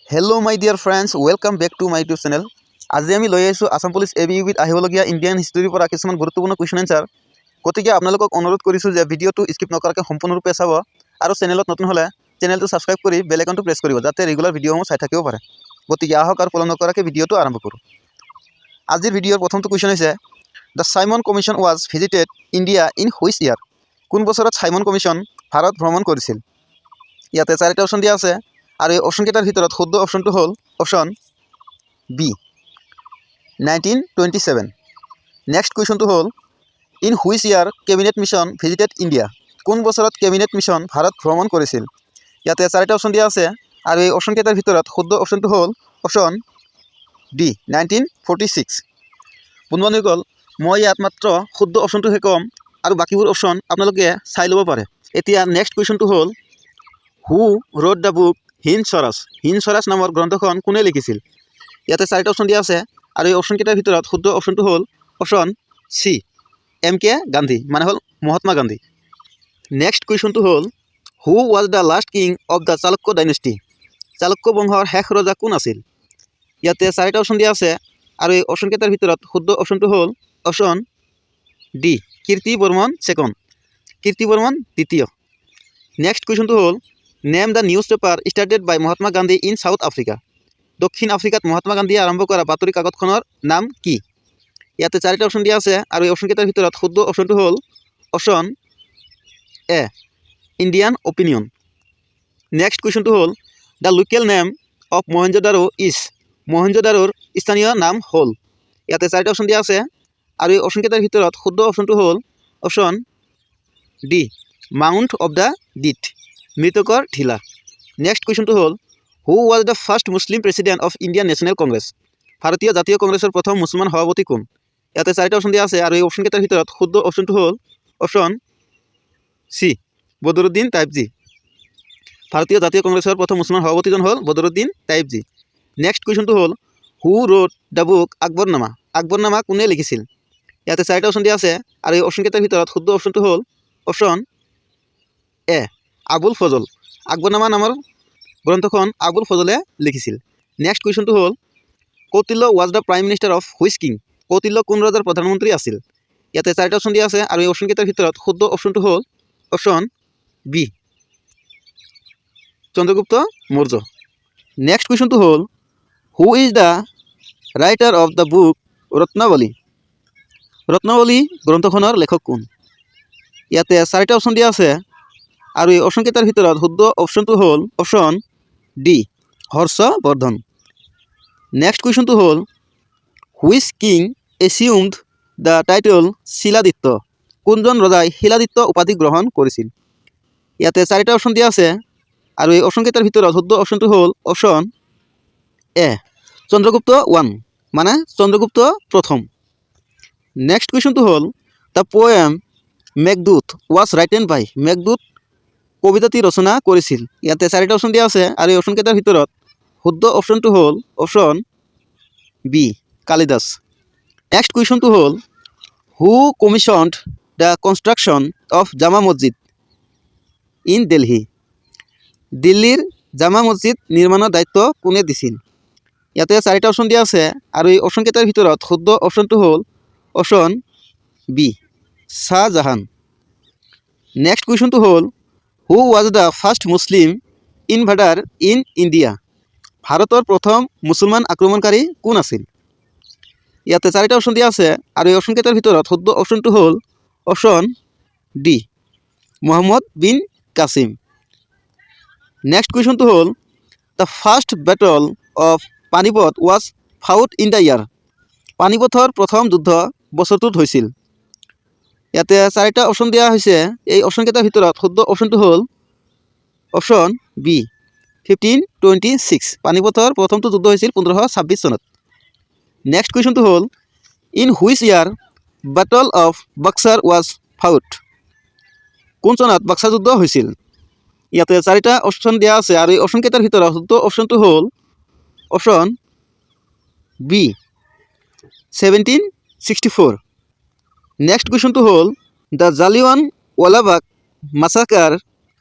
Hello' my dear friends, welcome back to my YouTube channel. আজি আমি লৈ আহিছোঁ আছাম পুলিচ ABUBত আহিবলগীয়া ইণ্ডিয়ান হিষ্ট্ৰীৰ পৰা কিছুমান গুৰুত্বপূৰ্ণ কুৱেশ্যন এনচাৰ। গতিকে আপোনালোকক অনুৰোধ কৰিছোঁ যে ভিডিঅ'টো স্কিপ নকৰাকৈ সম্পূৰ্ণৰূপে চাব আৰু চেনেলত নতুন হ'লে চেনেলটো ছাবস্ক্ৰাইব কৰি বেল আইকনটো প্ৰেছ কৰিব, যাতে ৰেগুলাৰ ভিডিঅ'সমূহ চাই থাকিব পাৰে। গতিকে আহক আৰু পলম নকৰাকৈ ভিডিঅ'টো আৰম্ভ কৰোঁ। আজিৰ ভিডিঅ'ৰ প্ৰথমটো কুৱেশ্যন হৈছে, the Simon commission was visited India in which ইয়াৰ? কোন বছৰত চাইমন কমিশ্যন ভাৰত ভ্ৰমণ কৰিছিল? ইয়াতে চাৰিটা অপশ্যন দিয়া আছে আৰু এই অপশ্যনকেইটাৰ ভিতৰত শুদ্ধ অপশ্যনটো হ'ল অপশ্যন বি, 1927। নেক্সট কুৱেশ্যনটো হ'ল, in which year cabinet mission visited India? কোন বছৰত কেবিনেট মিছন ভাৰত ভ্ৰমণ কৰিছিল? ইয়াতে চাৰিটা অপশ্যন দিয়া আছে আৰু এই অপশ্যনকেইটাৰ ভিতৰত শুদ্ধ অপশ্যনটো হ'ল অপশ্যন ডি, 1946। বন্ধুসকল, মই ইয়াত মাত্ৰ শুদ্ধ অপশ্যনটোহে ক'ম আৰু বাকীবোৰ অপশ্যন আপোনালোকে চাই ল'ব পাৰে। এতিয়া নেক্সট কুৱেশ্যনটো হ'ল, who wrote the book Hind Swaraj? Hind Swaraj নামৰ গ্ৰন্থখন কোনে লিখিছিল? ইয়াতে চাৰিটা অপশ্যন দিয়া আছে আৰু এই অপশ্যনকেইটাৰ ভিতৰত শুদ্ধ অপশ্যনটো হ'ল অপশ্যন চি, MK গান্ধী, মানে হ'ল মহাত্মা গান্ধী। নেক্সট কুৱেশ্যনটো হ'ল, who was the last king of the Chalukya dynasty? Chalukya বংশৰ শেষ ৰজা কোন আছিল? ইয়াতে চাৰিটা অপশ্যন দিয়া আছে আৰু এই অপশ্যনকেইটাৰ ভিতৰত শুদ্ধ অপশ্যনটো হ'ল option D, Kirtivarman second, Kirtivarman দ্বিতীয়। নেক্সট কুৱেশ্যনটো হ'ল, name the newspaper started by Mahatma Gandhi in South Africa? দক্ষিণ আফ্ৰিকাত মহাত্মা গান্ধীয়ে আৰম্ভ কৰা বাতৰি কাকতখনৰ নাম কি? ইয়াতে চাৰিটা অপশ্যন দিয়া আছে আৰু এই অপশ্যনকেইটাৰ ভিতৰত শুদ্ধ অপশ্যনটো হ'ল option A, Indian opinion. Next কুৱেশ্যনটো হ'ল, the local name of Mohenjodaro is? মহেঞ্জোদাৰোৰ স্থানীয় নাম হ'ল? ইয়াতে চাৰিটা অপশ্যন দিয়া আছে আৰু এই অপশ্যনকেইটাৰ ভিতৰত শুদ্ধ অপশ্যনটো হ'ল option D, mount of the did, মৃতকৰ ঢিলা। নেক্সট কুৱেশ্যনটো হ'ল, who was the first Muslim president of Indian national Congress? ভাৰতীয় জাতীয় কংগ্ৰেছৰ প্ৰথম মুছলমান সভাপতি কোন? ইয়াতে চাৰিটা অপশ্যন দিয়া আছে আৰু এই অপশ্যনকেইটাৰ ভিতৰত শুদ্ধ অপশ্যনটো হ'ল অপশ্যন চি, বদৰুদ্দিন তাইবজী। ভাৰতীয় জাতীয় কংগ্ৰেছৰ প্ৰথম মুছলমান সভাপতিজন হ'ল বদৰুদ্দিন তাইবজী। নেক্সট কুৱেশ্যনটো হ'ল, who wrote the book Akbarnama? Akbarnama কোনে লিখিছিল? ইয়াতে চাৰিটা অপশ্যন দিয়া আছে আৰু এই অপশ্যনকেইটাৰ ভিতৰত শুদ্ধ অপশ্যনটো হ'ল অপশ্যন এ, আবুল ফজল। আকবৰনামা নামৰ গ্ৰন্থখন আবুল ফজলে লিখিছিল। নেক্সট কুৱেশ্যনটো হ'ল, Kautilya was the prime minister of which king? Kautilya কোন ৰজাৰ প্ৰধানমন্ত্ৰী আছিল? ইয়াতে চাৰিটা অপশ্যন দিয়া আছে আৰু এই অপশ্যনকেইটাৰ ভিতৰত শুদ্ধ অপশ্যনটো হ'ল option B, Chandragupta Maurya. Next কুৱেশ্যনটো হ'ল, who is the writer of the book Ratnavali? ৰত্নাৱলী গ্ৰন্থখনৰ লেখক কোন? ইয়াতে চাৰিটা অপশ্যন দিয়া আছে আৰু এই অপশ্যনকেইটাৰ ভিতৰত শুদ্ধ অপশ্যনটো হ'ল option D, Harsha Vardhan. Next কুৱেশ্যনটো হ'ল, which king assumed the title Shiladitya? কোনজন ৰজাই শিলাদিত্য উপাধি গ্ৰহণ কৰিছিল? ইয়াতে চাৰিটা অপশ্যন দিয়া আছে আৰু এই অপশ্যনকেইটাৰ ভিতৰত শুদ্ধ অপশ্যনটো হ'ল অপশ্যন এ, চন্দ্ৰগুপ্ত ওৱান, মানে চন্দ্ৰগুপ্ত প্ৰথম। নেক্সট কুৱেশ্যনটো হ'ল, দ্য পয়েম মেঘদূত ৱাজ ৰাইটেন বাই? মেঘদূত কবিতাটি ৰচনা কৰিছিল? ইয়াতে চাৰিটা অপশ্যন দিয়া আছে আৰু এই অপশ্যনকেইটাৰ ভিতৰত শুদ্ধ অপশ্যনটো হ'ল অপশ্যন বি, কালিদাস। নেক্সট কুৱেশ্যনটো হ'ল, হু কমিশ্যনড দ্য কনষ্ট্ৰাকশ্যন অফ জামা মছজিদ ইন দিল্লী? দিল্লীৰ জামা মছজিদ নিৰ্মাণৰ দায়িত্ব কোনে দিছিল? ইয়াতে চাৰিটা অপশ্যন দিয়া আছে আৰু এই অপশ্যনকেইটাৰ ভিতৰত শুদ্ধ অপশ্যনটো হ'ল অপশ্যন বি, শ্বাহজাহান। নেক্সট কুৱেশ্যনটো হ'ল, who was the first Muslim invader in India? ভাৰতৰ প্ৰথম মুছলমান আক্ৰমণকাৰী কোন আছিল? ইয়াতে চাৰিটা অপশ্যন দিয়া আছে আৰু এই অপশ্যনকেইটাৰ ভিতৰত শুদ্ধ অপশ্যনটো হ'ল option D, Muhammad bin Qasim. Next কুৱেশ্যনটো হ'ল, the first battle of Panipat was fought in the year? পানিপথৰ প্ৰথম যুদ্ধ বছৰটোত হৈছিল? ইয়াতে চাৰিটা অপশ্যন দিয়া হৈছে। এই অপশ্যনকেইটাৰ ভিতৰত শুদ্ধ অপশ্যনটো হ'ল অপশ্যন বি, 1526। পানিপথৰ প্ৰথমটো যুদ্ধ হৈছিল 1526 চনত। নেক্সট কুৱেশ্যনটো হ'ল, in which year battle of বাক্সাৰ ৱাজ ফাউট? কোন চনত বাক্সা যুদ্ধ হৈছিল? ইয়াতে চাৰিটা অপশ্যন দিয়া আছে আৰু এই অপশ্যনকেইটাৰ ভিতৰত শুদ্ধ অপশ্যনটো হ'ল অপশ্যন বি, 1764। নেক্সট কুৱেশ্যনটো হ'ল, দ্য জালিয়ানৱালাবাগ মাছাকাৰ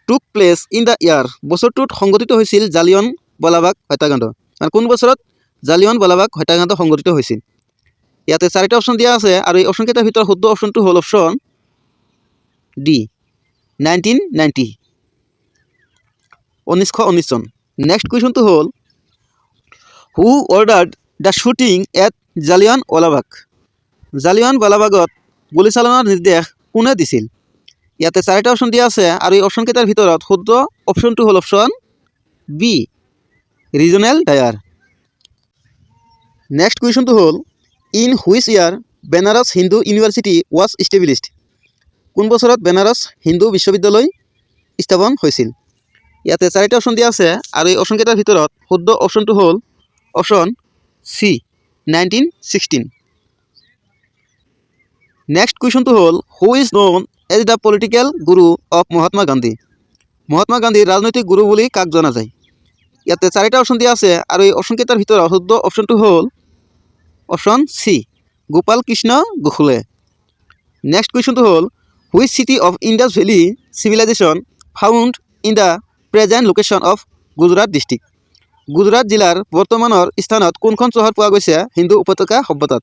টুক প্লেচ ইন দ্য ইয়াৰ? বছৰটোত সংঘটিত হৈছিল জালিয়ন বালাবাগ হত্যাকাণ্ড মানে কোন বছৰত জালিয়ান বালাবাগ হত্যাকাণ্ড সংঘটিত হৈছিল ইয়াতে চাৰিটা অপশ্যন দিয়া আছে আৰু এই অপশ্যনকেইটাৰ ভিতৰত শুদ্ধ অপশ্যনটো হ'ল অপশ্যন ডি 1990 1919 চন নেক্সট কুৱেশ্যনটো হ'ল হু অৰ্ডাৰ্ড দ্য শ্বুটিং এট জালিয়ানৱালাবাগ জালিয়ানৱালাবাগত গুলীচালনাৰ নিৰ্দেশ কোনে দিছিল ইয়াতে চাৰিটা অপশ্যন দিয়া আছে আৰু এই অপশ্যনকেইটাৰ ভিতৰত শুদ্ধ অপশ্যনটো হ'ল option B Reginald Dyer next কুৱেশ্যনটো হ'ল in which year Benaras Hindu University was established কোন বছৰত বেনাৰস হিন্দু বিশ্ববিদ্যালয় স্থাপন হৈছিল ইয়াতে চাৰিটা অপশ্যন দিয়া আছে আৰু এই অপশ্যনকেইটাৰ ভিতৰত শুদ্ধ অপশ্যনটো হ'ল অপশ্যন চি 1916 নেক্সট কুৱেশ্যনটো হ'ল who is known as the political guru of Mahatma গান্ধীৰ ৰাজনৈতিক গুৰু বুলি কাক জনা যায় ইয়াতে চাৰিটা অপশ্যন দিয়া আছে আৰু এই অপশ্যনকেইটাৰ ভিতৰত শুদ্ধ অপশ্যনটো হ'ল option C Gopal Krishna Gokhale next কুৱেশ্যনটো হ'ল which city of Indus valley civilisation found in the present location of Gujarat district Gujarat জিলাৰ বৰ্তমানৰ স্থানত কোনখন চহৰ পোৱা গৈছে হিন্দু উপত্যকা সভ্যতাত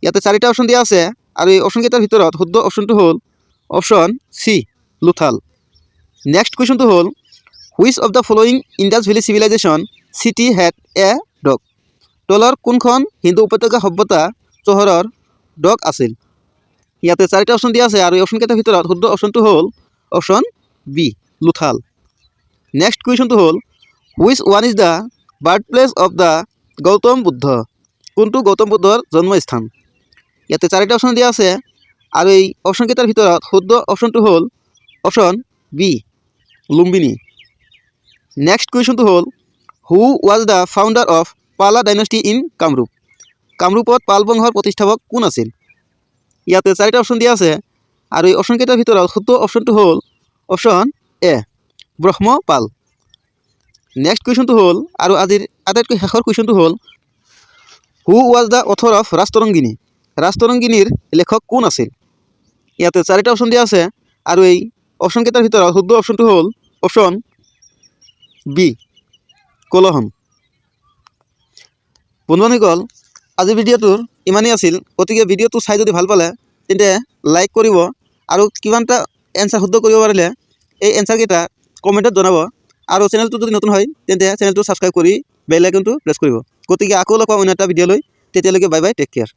ইয়াতে চাৰিটা অপশ্যন দিয়া আছে আৰু এই অপশ্যনকেইটাৰ ভিতৰত শুদ্ধ অপশ্যনটো হ'ল অপশ্যন চি লোথাল নেক্সট কুৱেশ্যনটো হ'ল which of the following Indus valley civilisation city head a dog তলৰ কোনখন হিন্দু উপত্যকা সভ্যতা চহৰৰ ডগ আছিল ইয়াতে চাৰিটা অপশ্যন দিয়া আছে আৰু এই অপশ্যনকেইটাৰ ভিতৰত শুদ্ধ অপশ্যনটো হ'ল অপশ্যন বি লোথাল নেক্সট কুৱেশ্যনটো হ'ল which one is the birth place of the Gautam Buddha কোনটো গৌতম বুদ্ধৰ জন্মস্থান ইয়াতে চাৰিটা অপশ্যন দিয়া আছে আৰু এই অপশ্যনকেইটাৰ ভিতৰত শুদ্ধ অপশ্যনটো হ'ল অপশ্যন বি লুম্বিনী নেক্সট কুৱেশ্যনটো হ'ল who was the founder of পালা ডাইনেষ্টি ইন কামৰূপত পাল বংশৰ প্ৰতিষ্ঠাপক কোন আছিল ইয়াতে চাৰিটা অপশ্যন দিয়া আছে আৰু এই অপশ্যনকেইটাৰ ভিতৰত শুদ্ধ অপশ্যনটো হ'ল অপশ্যন এ ব্ৰহ্মপাল নেক্সট কুৱেশ্যনটো হ'ল আৰু আজিৰ আটাইতকৈ শেষৰ কুৱেশ্যনটো হ'ল who was the author of ৰাজতৰংগিনীৰ লেখক কোন আছিল ইয়াতে চাৰিটা অপশ্যন দিয়া আছে আৰু এই অপশ্যনকেইটাৰ ভিতৰত শুদ্ধ অপশ্যনটো হ'ল অপশ্যন বি কলহন বন্ধুসকল আজিৰ ভিডিঅ'টোৰ ইমানেই আছিল গতিকে ভিডিঅ'টো চাই যদি ভাল পালে তেন্তে লাইক কৰিব আৰু কিমানটা এনচাৰ শুদ্ধ কৰিব পাৰিলে এই এনচাৰকেইটা কমেণ্টত জনাব আৰু চেনেলটো যদি নতুন হয় তেন্তে চেনেলটো ছাবস্ক্ৰাইব কৰি বেল আইকনটো প্ৰেছ কৰিব গতিকে আকৌ লগ পাম অন্য এটা ভিডিঅ'লৈ তেতিয়ালৈকে বাই বাই টেক কেয়াৰ